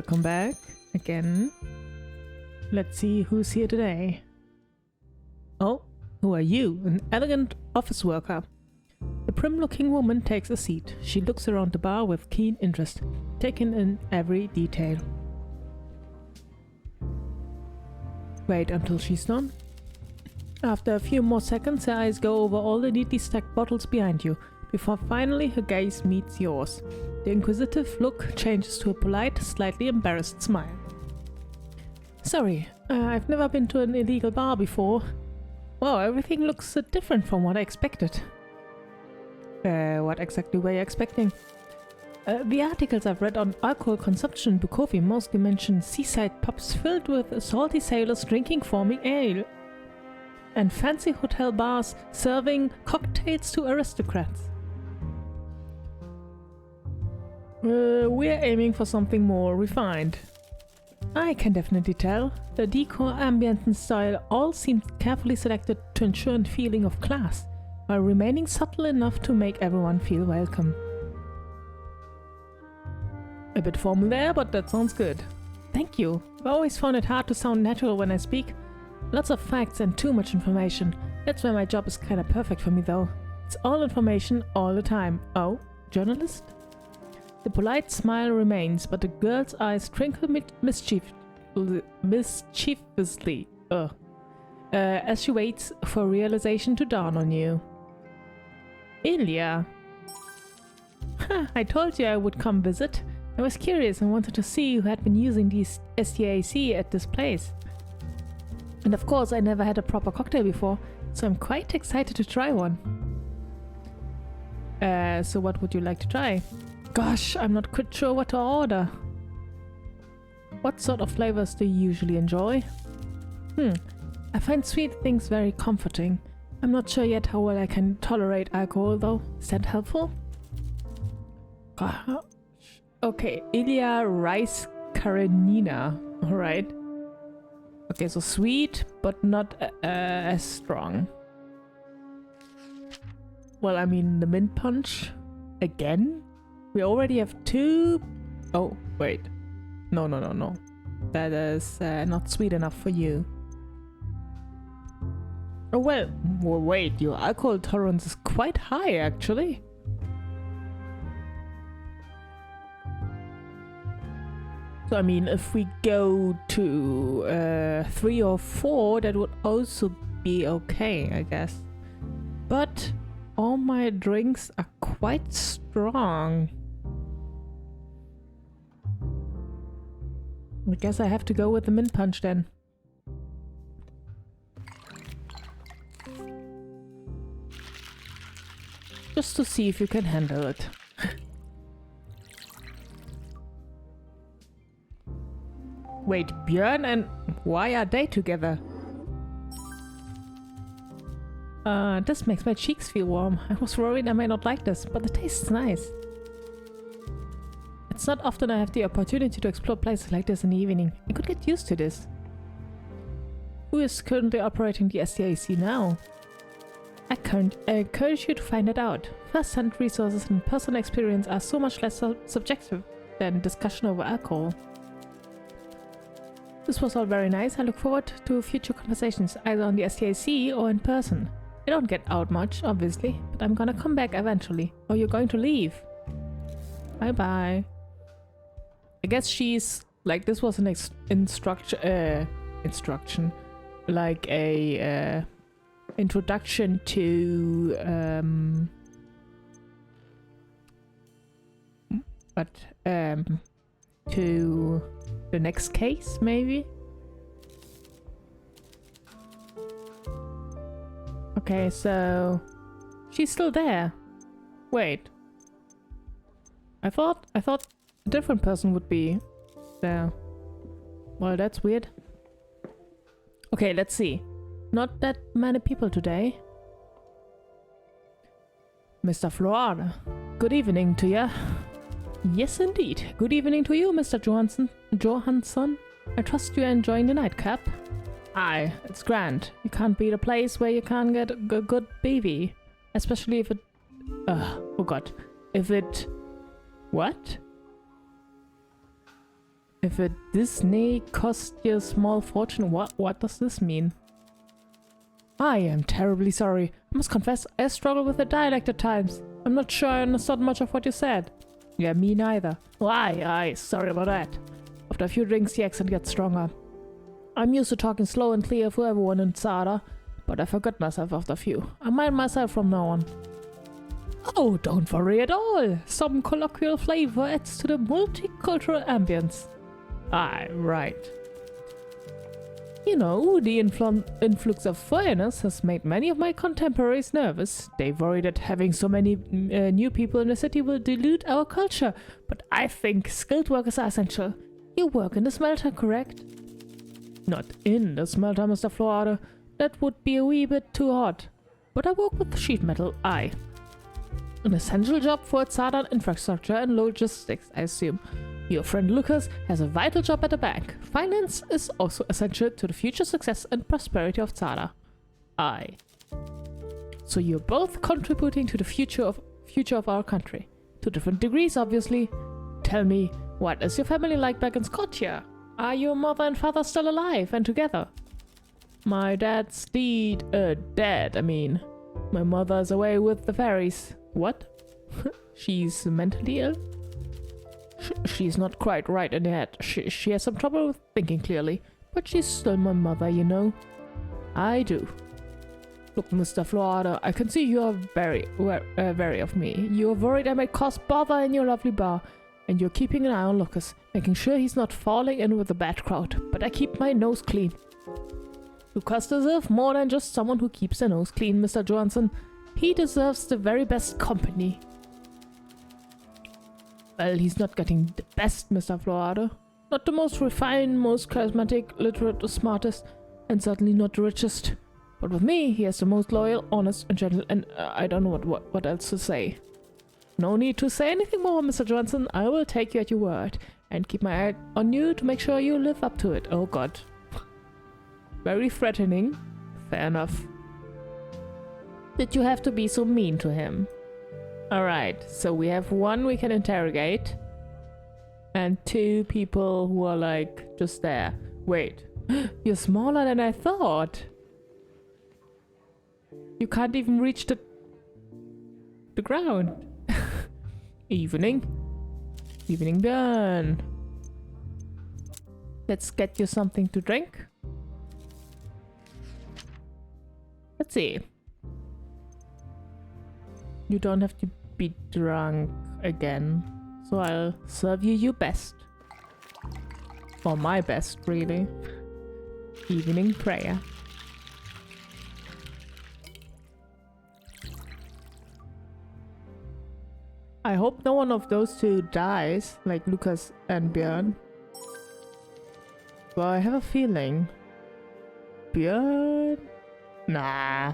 Welcome back again. Let's see who's here today. Oh, who are you? An elegant office worker. The prim-looking woman takes a seat. She looks around the bar with keen interest, taking in every detail. Wait until she's done. After a few more seconds, her eyes go over all the neatly stacked bottles behind you, before finally her gaze meets yours. The inquisitive look changes to a polite, slightly embarrassed smile. Sorry, I've never been to an illegal bar before. Wow, everything looks different from what I expected. What exactly were you expecting? The articles I've read on alcohol consumption in Bukovi mostly mention seaside pubs filled with salty sailors drinking foaming ale, and fancy hotel bars serving cocktails to aristocrats. We're aiming for something more refined. I can definitely tell. The decor, ambient and style all seem carefully selected to ensure a feeling of class, while remaining subtle enough to make everyone feel welcome. A bit formal there, but that sounds good. Thank you. I've always found it hard to sound natural when I speak. Lots of facts and too much information. That's why my job is kinda perfect for me though. It's all information all the time. Oh, journalist? The polite smile remains, but the girl's eyes twinkle mischievously as she waits for realization to dawn on you. Ilya. I told you I would come visit. I was curious and wanted to see who had been using these STAC at this place. And of course, I never had a proper cocktail before, so I'm quite excited to try one. So what would you like to try? Gosh, I'm not quite sure what to order. What sort of flavors do you usually enjoy? I find sweet things very comforting. I'm not sure yet how well I can tolerate alcohol though. Is that helpful? Gosh. Okay, Ilya Rice Karenina. Alright. Okay, so sweet, but not as strong. Well, I mean, the mint punch. Again? We already have two... Oh, wait. No. That is not sweet enough for you. Oh, well, wait. Your alcohol tolerance is quite high, actually. So, I mean, if we go to 3 or 4, that would also be okay, I guess. But all my drinks are quite strong. I guess I have to go with the mint punch then. Just to see if you can handle it. Wait, Björn and... why are they together? This makes my cheeks feel warm. I was worried I might not like this, but the taste is nice. It's not often I have the opportunity to explore places like this in the evening. I could get used to this. Who is currently operating the STAC now? I encourage you to find it out. First-hand resources and personal experience are so much less subjective than discussion over alcohol. This was all very nice. I look forward to future conversations, either on the STAC or in person. I don't get out much, obviously, but I'm gonna come back eventually. Or you're going to leave. Bye-bye. I guess she's... like, this was an instruction. Like a introduction to... to the next case, maybe? Okay, so... she's still there. Wait. I thought a different person would be there. Well, that's weird. Okay, let's see. Not that many people today. Mr. Floard. Good evening to you. Yes, indeed. Good evening to you, Mr. Johansson. I trust you are enjoying the nightcap. Aye, it's grand. You can't beat a place where you can't get a good baby. Especially if it... oh god. If it... What? If a Disney cost you a small fortune, what does this mean? I am terribly sorry. I must confess, I struggle with the dialect at times. I'm not sure I understood much of what you said. Yeah, me neither. Aye, sorry about that. After a few drinks, the accent gets stronger. I'm used to talking slow and clear for everyone in Tzada, but I forgot myself after a few. I mind myself from now on. Oh, don't worry at all. Some colloquial flavor adds to the multicultural ambience. Aye, right. You know, the influx of foreigners has made many of my contemporaries nervous. They worry that having so many new people in the city will dilute our culture, but I think skilled workers are essential. You work in the smelter, correct? Not in the smelter, Mr. Florida. That would be a wee bit too hot. But I work with sheet metal, aye. An essential job for Tzada infrastructure and logistics, I assume. Your friend Lucas has a vital job at the bank. Finance is also essential to the future success and prosperity of Tzada. Aye. So you're both contributing to the future of our country. To different degrees, obviously. Tell me, what is your family like back in Scotia? Are your mother and father still alive and together? My dad's dead, I mean. My mother's away with the fairies. What? She's mentally ill? She's not quite right in the head. She has some trouble with thinking clearly, but she's still my mother, you know. I do. Look, Mr. Florida, I can see you are very wary of me. You're worried I might cause bother in your lovely bar, and you're keeping an eye on Lucas, making sure he's not falling in with the bad crowd, but I keep my nose clean. Lucas deserves more than just someone who keeps their nose clean, Mr. Johansson. He deserves the very best company. Well, he's not getting the best, Mr. Florida. Not the most refined, most charismatic, literate, or smartest, and certainly not the richest. But with me, he has the most loyal, honest, and gentle, and I don't know what else to say. No need to say anything more, Mr. Johnson. I will take you at your word, and keep my eye on you to make sure you live up to it. Oh god. Very threatening. Fair enough. Did you have to be so mean to him? Alright, so we have one we can interrogate. And two people who are like, just there. Wait, you're smaller than I thought. You can't even reach the ground. Evening. Evening Björn. Let's get you something to drink. Let's see. You don't have to be drunk again, so I'll serve you your best. Or my best, really. Evening prayer. I hope no one of those two dies, like Lucas and Björn. But I have a feeling. Björn? Nah.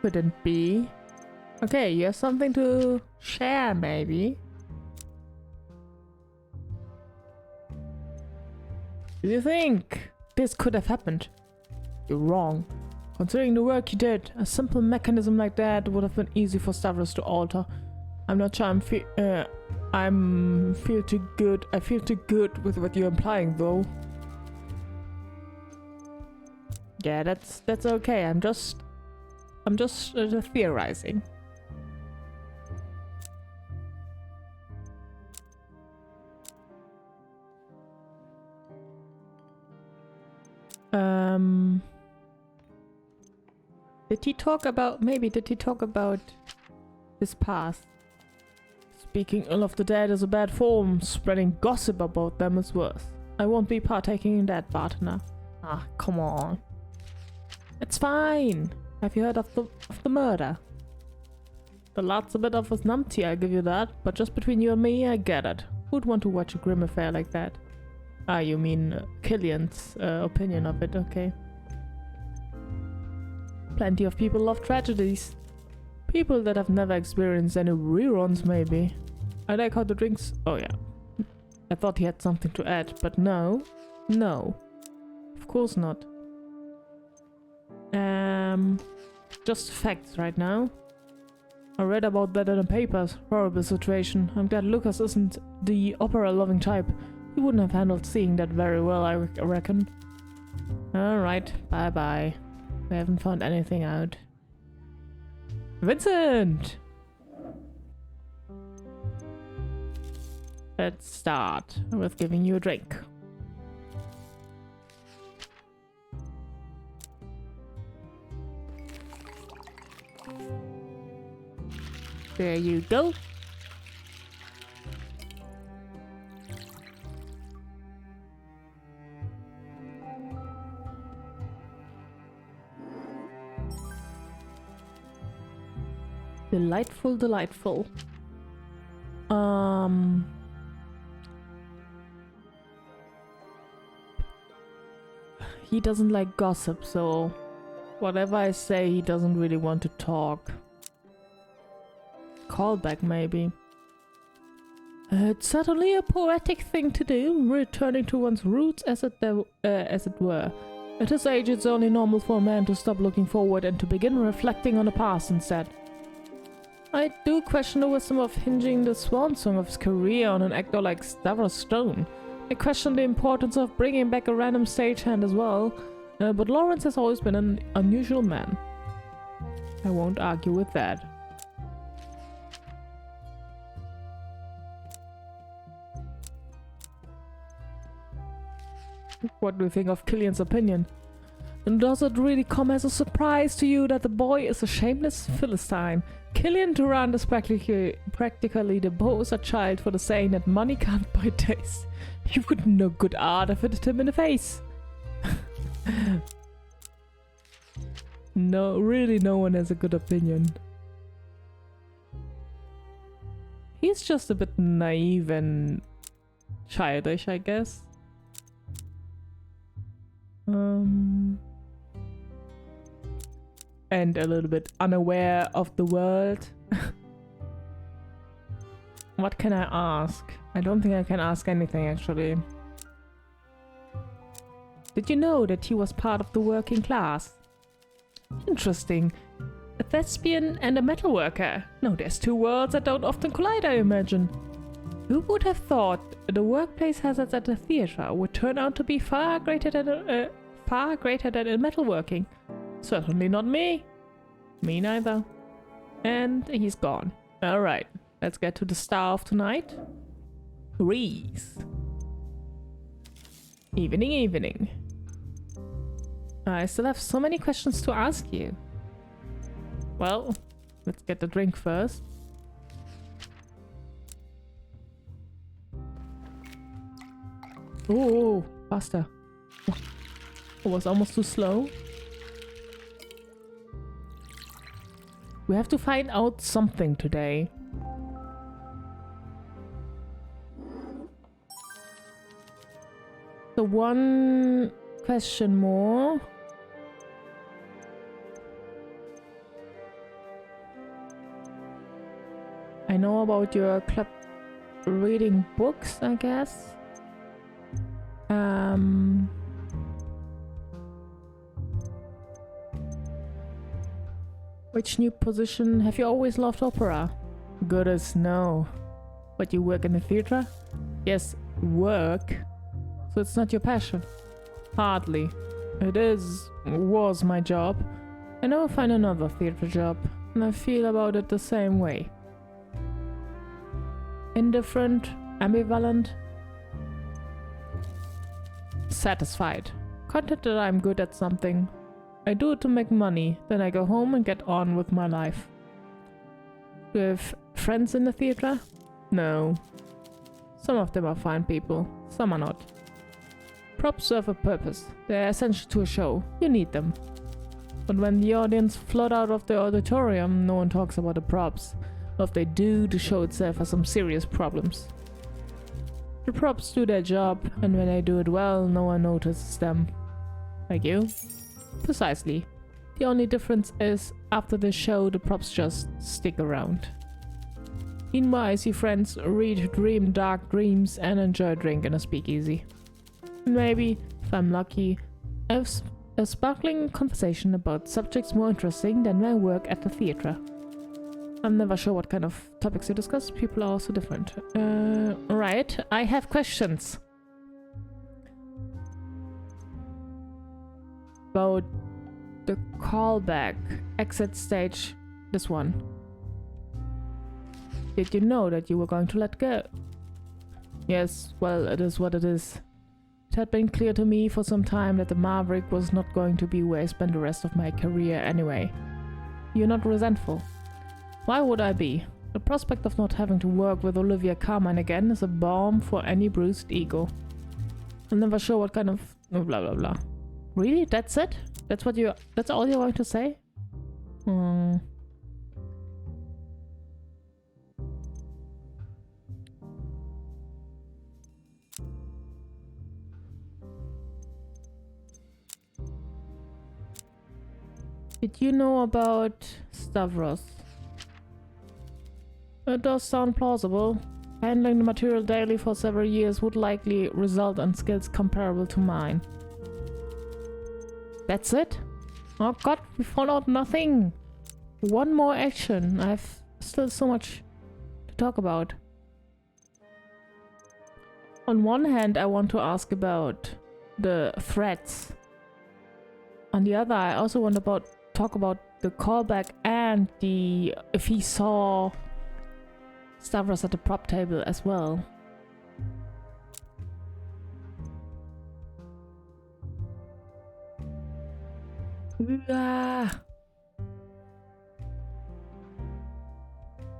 Couldn't be. Okay, you have something to share, maybe. Do you think this could have happened? You're wrong. Considering the work you did, a simple mechanism like that would have been easy for Stavros to alter. I'm not sure I feel too good with what you're implying, though. Yeah, that's okay. I'm just theorizing. Did he talk about his past? Speaking ill of the dead is a bad form. Spreading gossip about them is worse. I won't be partaking in that, partner. Ah, come on. It's fine. Have you heard of the murder? The lad's a bit of a numpty, I give you that. But just between you and me, I get it. Who'd want to watch a grim affair like that? Ah, you mean Killian's opinion of it, okay. Plenty of people love tragedies. People that have never experienced any reruns, maybe. I like how the drinks... Oh yeah. I thought he had something to add, but no. No. Of course not. Just facts right now. I read about that in the papers. Horrible situation. I'm glad Lucas isn't the opera-loving type. He wouldn't have handled seeing that very well, I reckon. Alright, bye-bye. We haven't found anything out. Vincent! Let's start with giving you a drink. There you go. Delightful, delightful. He doesn't like gossip, so whatever I say, he doesn't really want to talk. Callback, maybe. It's certainly a poetic thing to do, returning to one's roots as it were. At his age, it's only normal for a man to stop looking forward and to begin reflecting on the past instead. I do question the wisdom of hinging the swan song of his career on an actor like Stavros Stone. I question the importance of bringing back a random stagehand as well, but Lawrence has always been an unusual man. I won't argue with that. What do you think of Killian's opinion? And does it really come as a surprise to you that the boy is a shameless Philistine? Killian Durant is practically the poster child for the saying that money can't buy taste. You wouldn't know good art if it hit him in the face. No, really no one has a good opinion. He's just a bit naive and childish, I guess. And a little bit unaware of the world. What can I ask? I don't think I can ask anything, actually. Did you know that he was part of the working class? Interesting. A thespian and a metalworker. No, there's two worlds that don't often collide, I imagine. Who would have thought the workplace hazards at the theater would turn out to be far greater than in metalworking? Certainly not me. Me neither. And he's gone. Alright, let's get to the star of tonight. Reese. Evening, evening. I still have so many questions to ask you. Well, let's get the drink first. Oh, faster. It was almost too slow. We have to find out something today. So one question more. I know about your club reading books, I guess. Which new position? Have you always loved opera? Goodness, no. But you work in the theater? Yes, work. So it's not your passion? Hardly. It was my job. I never find another theater job, and I feel about it the same way. Indifferent, ambivalent, satisfied. Content that I'm good at something. I do it to make money, then I go home and get on with my life. Do you have friends in the theater? No. Some of them are fine people, some are not. Props serve a purpose. They're essential to a show. You need them. But when the audience flood out of the auditorium, no one talks about the props. Or if they do, the show itself has some serious problems. The props do their job, and when they do it well, no one notices them. Like you? Precisely. The only difference is, after the show, the props just stick around. Meanwhile, I see friends read, dream dark dreams, and enjoy a drink in a speakeasy. And maybe, if I'm lucky, have a sparkling conversation about subjects more interesting than my work at the theater. I'm never sure what kind of topics you discuss. People are also different. Right, I have questions. About the callback exit stage, this one. Did you know that you were going to let go? Yes, well, it is what it is. It had been clear to me for some time that the Maverick was not going to be where I spend the rest of my career anyway. You're not resentful. Why would I be? The prospect of not having to work with Olivia Carmine again is a balm for any bruised ego. I'm never sure what kind of... blah blah blah. Really? That's it? That's all you're going to say? Did you know about Stavros? It does sound plausible. Handling the material daily for several years would likely result in skills comparable to mine. That's it? Oh god, we found out nothing! One more action. I have still so much to talk about. On one hand, I want to ask about the threats. On the other, I also want to talk about the callback and if he saw Stavros at the prop table as well.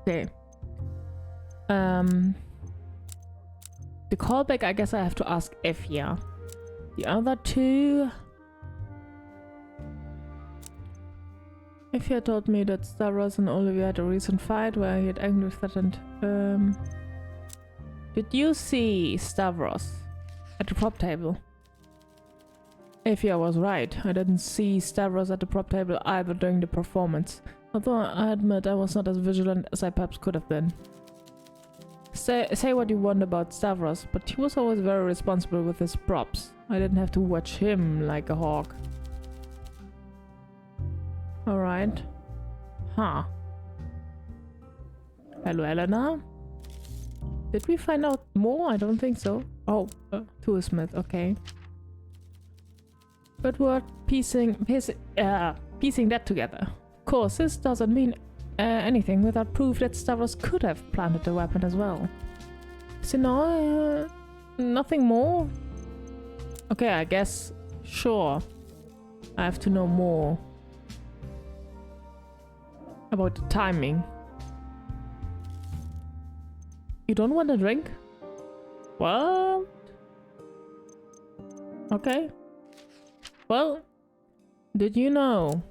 Okay. The callback, I guess I have to ask Effia. The other two... Effia told me that Stavros and Olivia had a recent fight where he had angrily threatened. Did you see Stavros at the prop table? Effia was right. I didn't see Stavros at the prop table either during the performance. Although I admit I was not as vigilant as I perhaps could have been. Say what you want about Stavros, but he was always very responsible with his props. I didn't have to watch him like a hawk. Alright. Huh. Hello, Elena. Did we find out more? I don't think so. Oh, Toolsmith, okay. But we're piecing that together. Of course, this doesn't mean anything without proof that Stavros could have planted the weapon as well. So no, nothing more? Okay, I guess, sure. I have to know more about the timing. You don't want a drink? What? Okay. Well, did you know?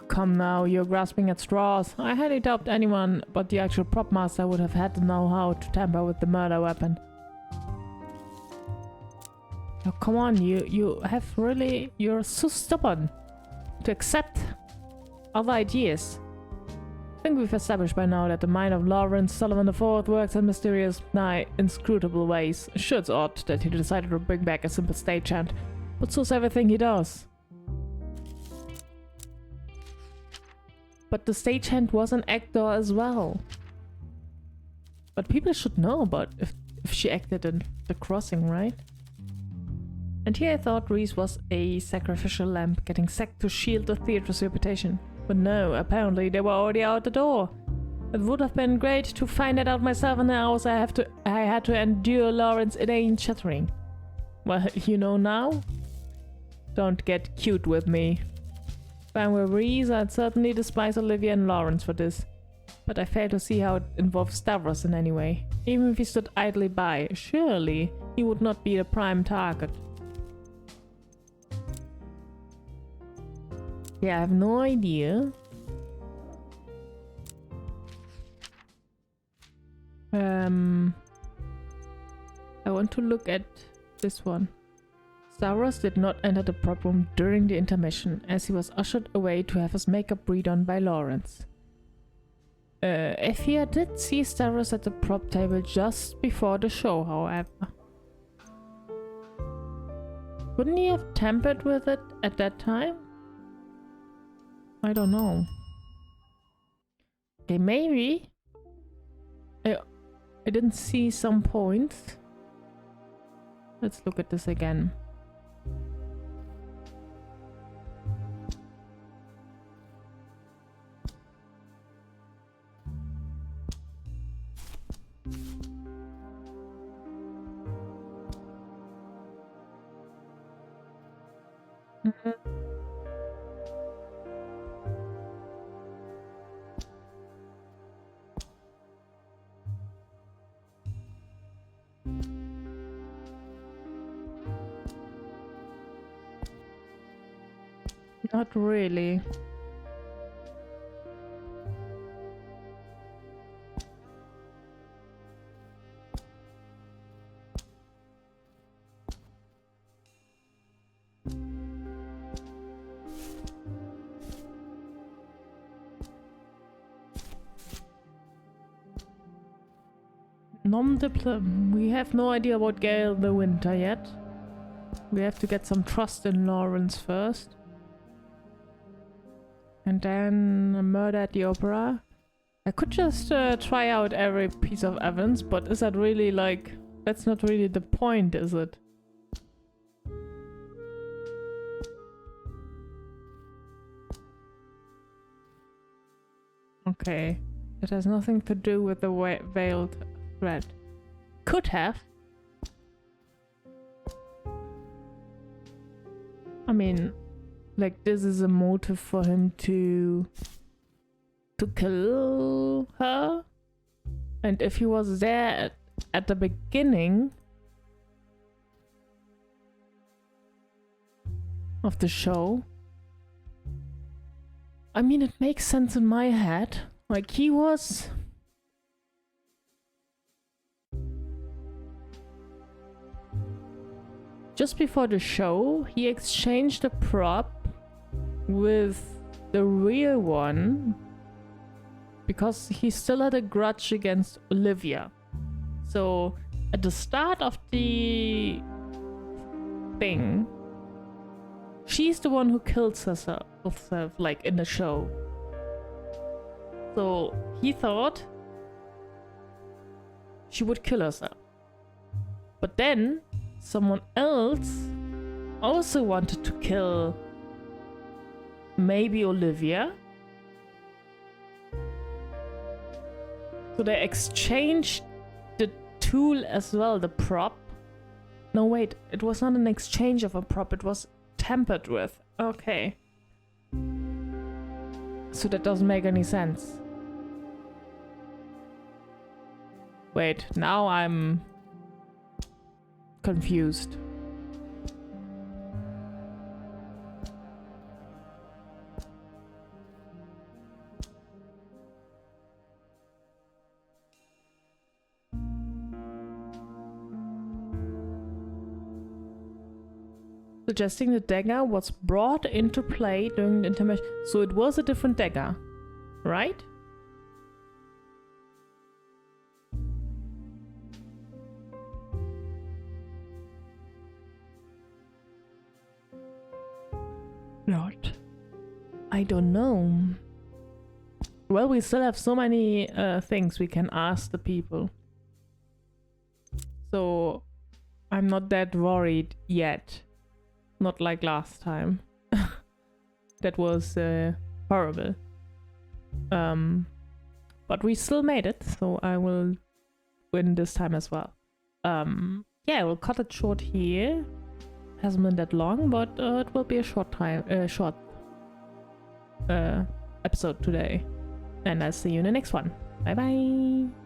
Come now, you're grasping at straws. I highly doubt anyone but the actual prop master would have had to know how to tamper with the murder weapon. Oh, come on, you're so stubborn to accept other ideas. I think we've established by now that the mind of Lawrence Sullivan IV works in mysterious, nigh inscrutable ways. Sure, it's odd that he decided to bring back a simple stagehand, but so's everything he does. But the stagehand was an actor as well. But people should know about if she acted in The Crossing, right? And here I thought Reese was a sacrificial lamb getting sacked to shield the theatre's reputation. But no, apparently they were already out the door. It would have been great to find that out myself in the hours I had to endure Lawrence's inane chattering. Well, you know now? Don't get cute with me. If I were Reese, I'd certainly despise Olivia and Lawrence for this. But I fail to see how it involves Stavros in any way. Even if he stood idly by, surely he would not be the prime target. Yeah, I have no idea. I want to look at this one. Stavros did not enter the prop room during the intermission, as he was ushered away to have his makeup redone by Lawrence. Effia did see Stavros at the prop table just before the show, however. Wouldn't he have tampered with it at that time? I don't know. Okay, maybe I didn't see some points. Let's look at this again. Not really. We have no idea about Gale the Winter yet. We have to get some trust in Lawrence first. And then Murder at the Opera. I could just try out every piece of evidence, but is that really like... That's not really the point, is it? Okay. It has nothing to do with the veiled threat. Could have. I mean, like, this is a motive for him to kill her. And if he was there at the beginning of the show, I mean, it makes sense in my head. Like, he was... Just before the show, he exchanged a prop with the real one because he still had a grudge against Olivia. So at the start of the thing, she's the one who kills herself like in the show. So he thought she would kill herself. But then someone else also wanted to kill maybe Olivia. So they exchanged the tool as well, the prop. No, wait, it was not an exchange of a prop, it was tampered with. Okay. So that doesn't make any sense. Wait, now I'm confused. Suggesting the dagger was brought into play during the intermission. So it was a different dagger, right? Not. I don't know. Well, we still have so many things we can ask the people. So I'm not that worried yet. Not like last time. That was horrible. But we still made it, so I will win this time as well. Yeah, we'll cut it short here. Hasn't been that long, but it will be a short episode today. And I'll see you in the next one. Bye bye!